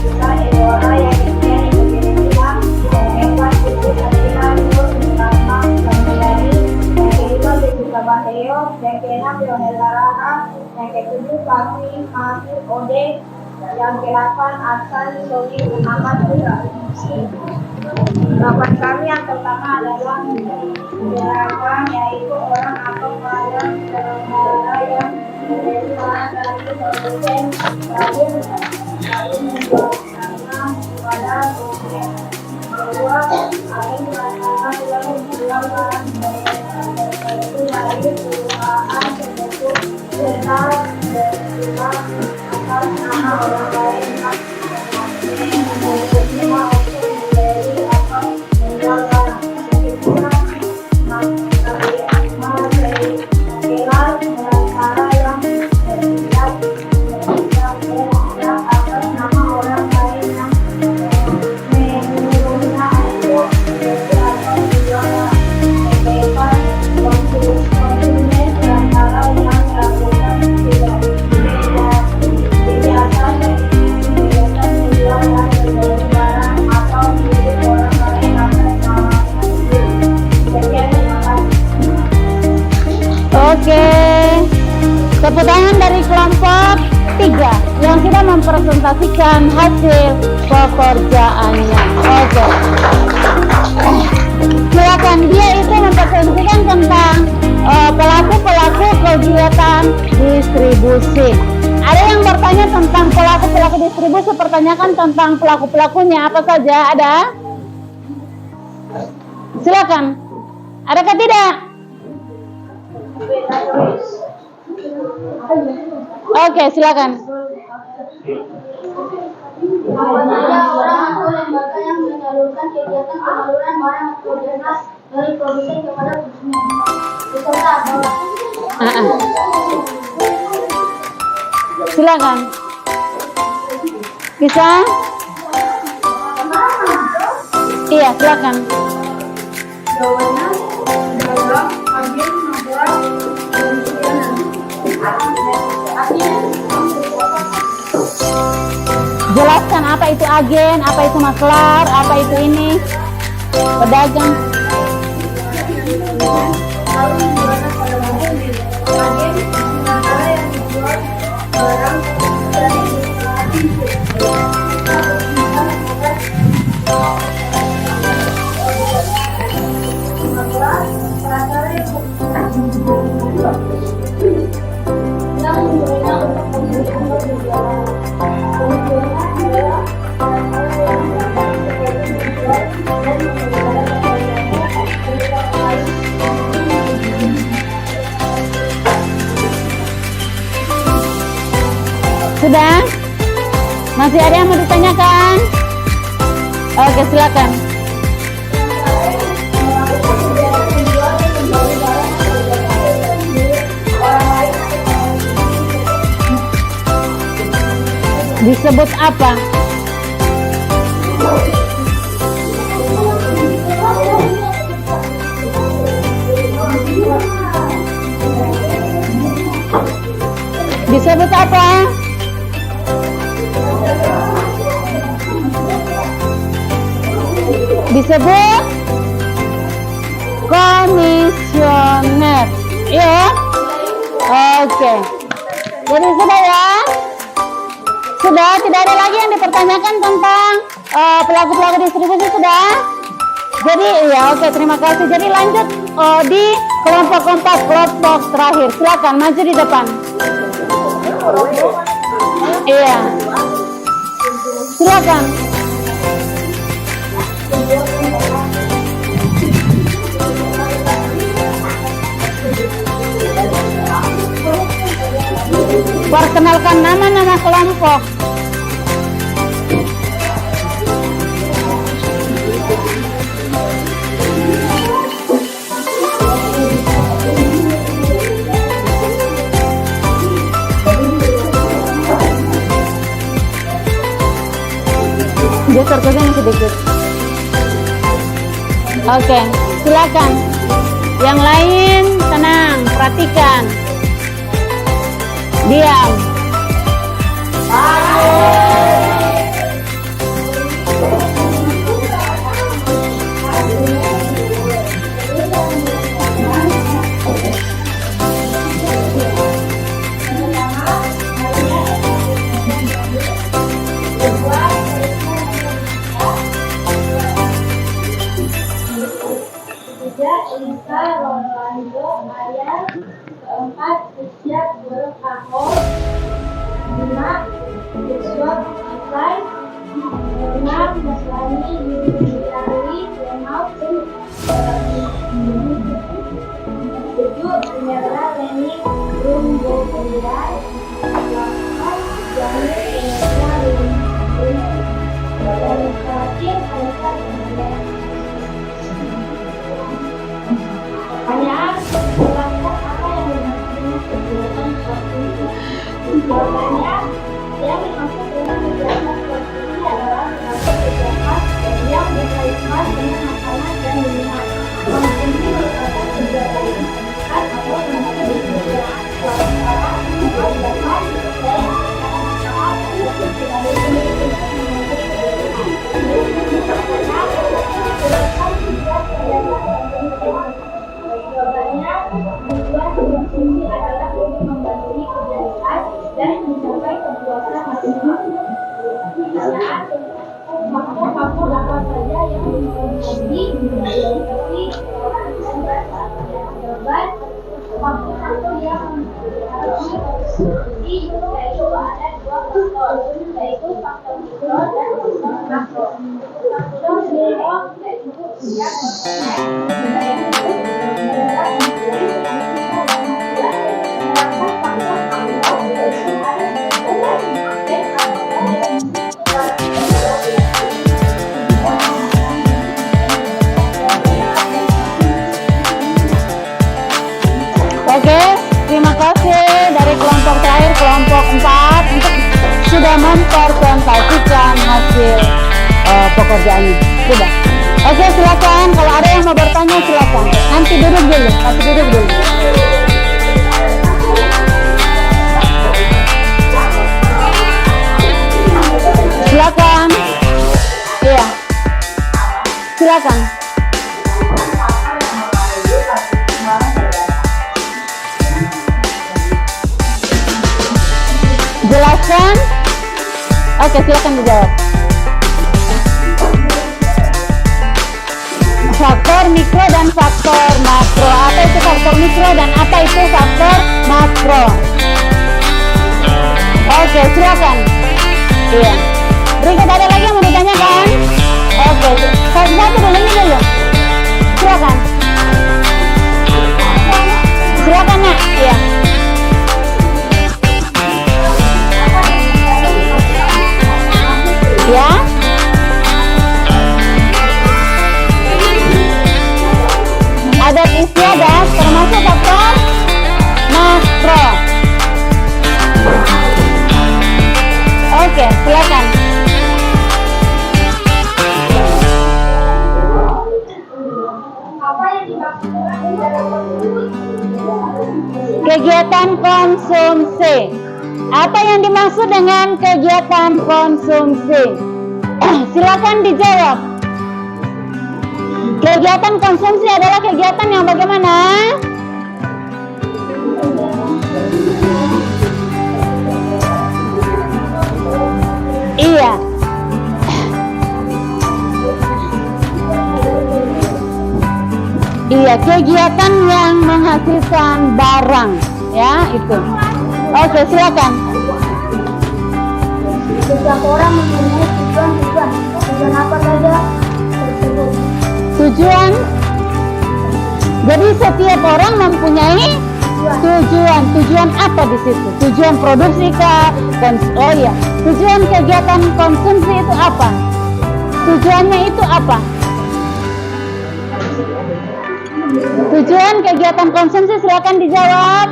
kita Edora yang kemudian Indonesia yang keempat itu Adina terus pertama Kamilani yang kelima Jessica Baheo yang keenam Leonela Raha yang ketujuh kami Mahfud Ode yang ke-8 Aksan Soli Muhammad Putra. Jawaban kami yang pertama adalah penjelasan, yaitu orang atau pelayan penyelenggara yang menerima dari produsen lalu menjual barang kepada konsumen. Kedua, agen pelayanan lalu menjual barang itu dari perusahaan terbentuk serta berjual atas nama orang lain yang menerima untuk membeli atau menjual barang. Ketiga, Oke. Tepuk tangan dari kelompok 3 yang sudah mempresentasikan hasil pekerjaannya. Oke. Silakan, dia itu mempresentasikan tentang pelaku-pelaku kegiatan distribusi. Ada yang bertanya tentang pelaku-pelaku distribusi, pertanyakan tentang pelaku-pelakunya apa saja, ada? Silakan. Adakah tidak? Oke, silakan. Ada orang atau lembaga yang menyalurkan kegiatan penyaluran barang atau jasa dari produsen kepada konsumen. Beserta bawah. Silakan. Bisa? Iya, silakan. Jawabannya dalam agen magang pensiunan. Jelaskan apa itu agen, apa itu maklar, apa itu ini pedagang. Lalu digunakan pada mobil agen pengacara yang dijual barang dari Sudah? Masih ada yang mau ditanyakan? Oke, silakan. Disebut apa? Disebut apa? Disebut komisioner. Iya? Oke. Jadi sudah ya? Sudah, tidak ada lagi yang dipertanyakan tentang pelaku-pelaku distribusi, sudah? Jadi ya, oke, terima kasih. Jadi lanjut di kelompok keempat, kelompok terakhir. Silakan maju di depan. Iya. Silakan. Perkenalkan nama-nama kelompok. Geser ke sini sedikit. Oke, silakan. Yang lain tenang, perhatikan. Diam. Elisa Rolando Ayah. Keempat, usia berkahol. 5, Joshua Apply. 6, Maslani Yudhiyari Renaud. 7, Penyerah Leni Rumbo Pilihan. 8, Jami Penyerah Rumbo. Dan terakhir, Aisyah Penyerah. Pertanyaan, kelompok apa yang dimaksud kegiatan prostitusi? Jawabannya, yang dimaksud dengan kegiatan prostitusi adalah kegiatan yang berkaitan dengan makanan dan minuman. Konsumsi merupakan kegiatan yang menyenangkan atau menarik kegiatan suara, wajah, dan sangat untuk tidak memiliki jawabannya, tujuan konsumsi adalah untuk membanding Jadi orang bisa baca jawaban faktor yang jadi yaitu ada dua faktor, yaitu faktor mikro dan faktor makro. Faktor mikro yaitu yang Oke, terima kasih dari kelompok terakhir, kelompok 4 untuk sudah mempresentasikan hasil pekerjaannya. Sudah. Oke, silakan. Kalau ada yang mau bertanya silakan. Nanti duduk dulu, kasih duduk dulu. Silakan. Iya. Silakan. Jelaskan. Oke, silakan dijawab. Faktor mikro dan faktor makro. Apa itu faktor mikro dan apa itu faktor makro? Oke, silakan. Iya. Berikut ada lagi yang mau ditanyakan? Oke, satu dulu ini dulu. Silakan. Silakan, Nak. Iya. Ya. Adat istiadat termasuk faktor makro. Oke, silakan. Kegiatan konsumsi. Apa yang dimaksud dengan kegiatan konsumsi? Silakan dijawab. Kegiatan konsumsi adalah kegiatan yang bagaimana? Iya. Iya, kegiatan yang menghasilkan barang, ya itu. Oke, silakan. Setiap orang mempunyai tujuan apa saja tersebut. Jadi setiap orang mempunyai tujuan apa di situ? Tujuan produksi kah? Oh iya, tujuan kegiatan konsumsi itu apa? Tujuannya itu apa? Tujuan kegiatan konsumsi silakan dijawab.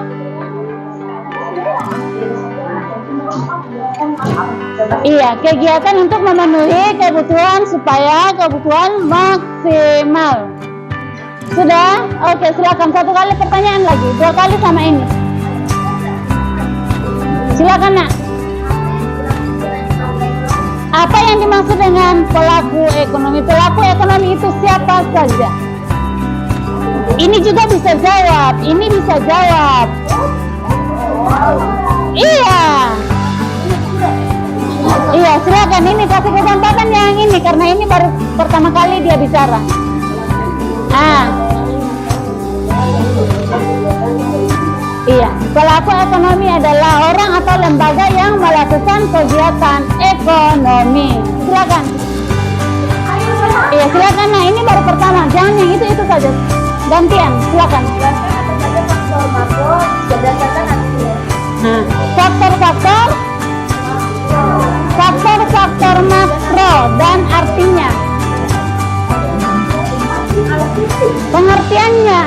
Iya, kegiatan untuk memenuhi kebutuhan supaya kebutuhan maksimal. Sudah? Oke, silakan. Satu kali pertanyaan lagi, 2 kali sama ini. Silakan, Nak. Apa yang dimaksud dengan pelaku ekonomi? Pelaku ekonomi itu siapa saja? Ini juga bisa jawab, ini bisa jawab. Iya. Iya, silakan. Ini kasih kesempatan yang ini karena ini baru pertama kali dia bicara. Iya, pelaku ekonomi adalah orang atau lembaga yang melakukan kegiatan ekonomi. Silakan. Iya, silakan. Nah, ini baru pertama. Jangan yang itu saja. Gantian, silakan. Faktor makro berdasarkan hasilnya. Nah, faktor makro dan artinya. Pengertiannya.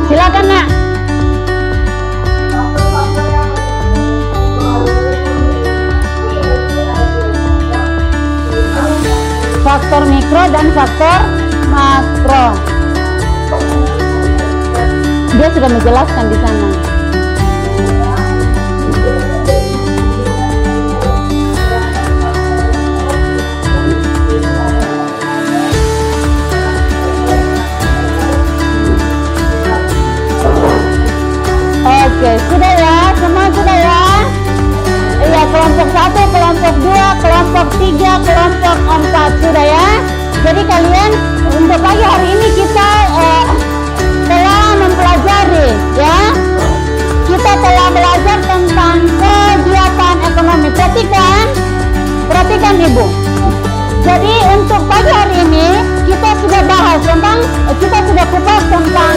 Silakan, Nak. faktor mikro dan faktor makro. Dia sudah menjelaskan di sana. Oke, sudah ya, semua sudah ya. Iya, kelompok 1, kelompok 2, kelompok 3, kelompok 4 sudah ya. Jadi kalian untuk pagi hari ini kita telah mempelajari ya. Kita telah belajar tentang kegiatan ekonomi. Perhatikan Ibu. Jadi untuk pagi hari ini kita sudah bahas tentang, kita sudah kupas tentang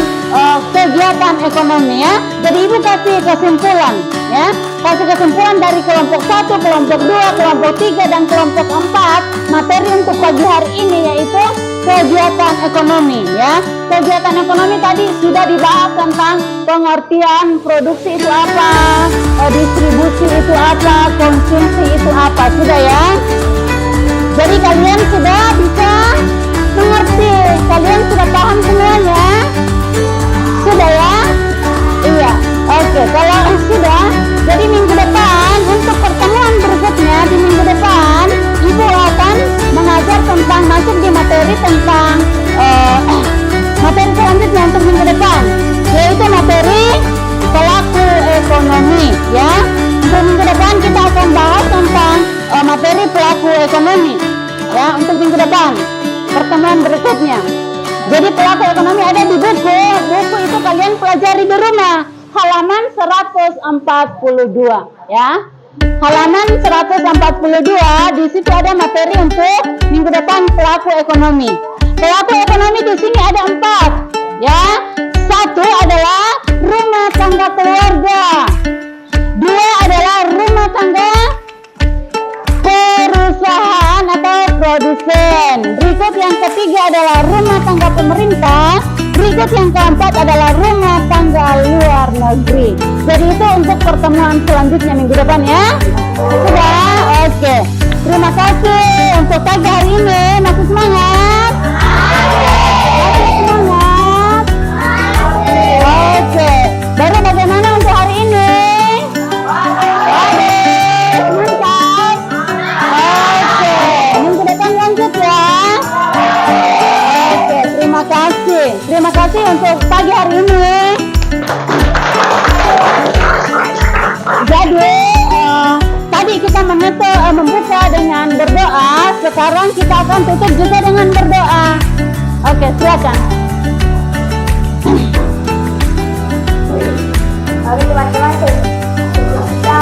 kegiatan ekonomi ya. Jadi Ibu kasih kesimpulan ya. Kasih kesimpulan dari kelompok 1, kelompok 2, kelompok 3 dan kelompok 4. Materi untuk pagi hari ini yaitu kegiatan ekonomi ya. Kegiatan ekonomi tadi sudah dibahas tentang pengertian produksi itu apa, distribusi itu apa, konsumsi itu apa, sudah ya. Jadi kalian sudah bisa mengerti, kalian sudah paham semuanya? Sudah ya? Iya, oke. Kalau sudah, jadi minggu depan untuk pertemuan berikutnya di minggu depan Ibu akan mengajar tentang masuk di materi tentang materi selanjutnya untuk minggu depan, yaitu materi pelaku ekonomi ya. Untuk minggu depan kita akan bahas tentang materi pelaku ekonomi ya, untuk minggu depan pertemuan berikutnya. Jadi pelaku ekonomi ada di buku itu kalian pelajari di rumah, halaman 142 ya. Halaman 142 di situ ada materi untuk minggu depan pelaku ekonomi. Pelaku ekonomi di sini ada 4 ya. 1 adalah rumah tangga keluarga. 2 adalah rumah tangga perusahaan atau produsen. Berikut yang ketiga adalah rumah tangga pemerintah. Berikut yang keempat adalah rumah tangga luar negeri. Jadi itu untuk pertemuan selanjutnya minggu depan ya. Sudah? Oke. Terima kasih untuk pagi hari ini. Masih semangat? Masih semangat? Oke. Baru bagaimana untuk hari ini? Mantap. Oke. Minggu depan lanjut ya. Oke. Terima kasih. Terima kasih untuk pagi hari ini. Jadi tadi kita membuka dengan berdoa. Sekarang kita akan tutup juga dengan berdoa. Oke, silakan. Mari teman-teman kita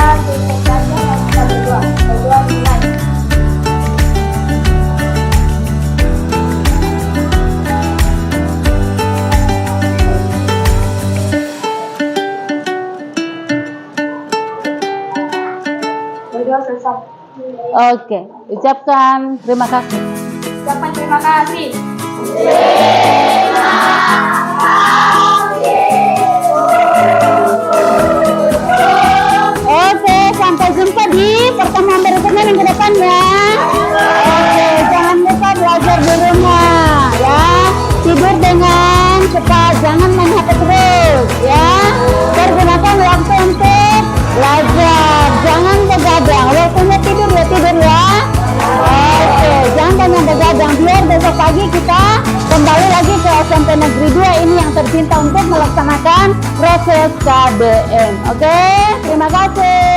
saja dan kita berdoa. Berdoa mulai. Berdoa selesai. Oke, ucapkan terima kasih. Ucapkan terima kasih. Oke, sampai jumpa di pertemuan berikutnya minggu depan ya. Oke, jangan lupa belajar di rumah ya. Tidur dengan cepat, jangan main HP terus ya. Pergunakan waktu untuk belajar, jangan begadang. Waktunya tidur ya, tidur ya. Oke, jangan banyak begadang biar besok pagi kita kembali lagi ke SMP Negeri 2 ini yang tercinta untuk melaksanakan proses KBM. Oke, terima kasih.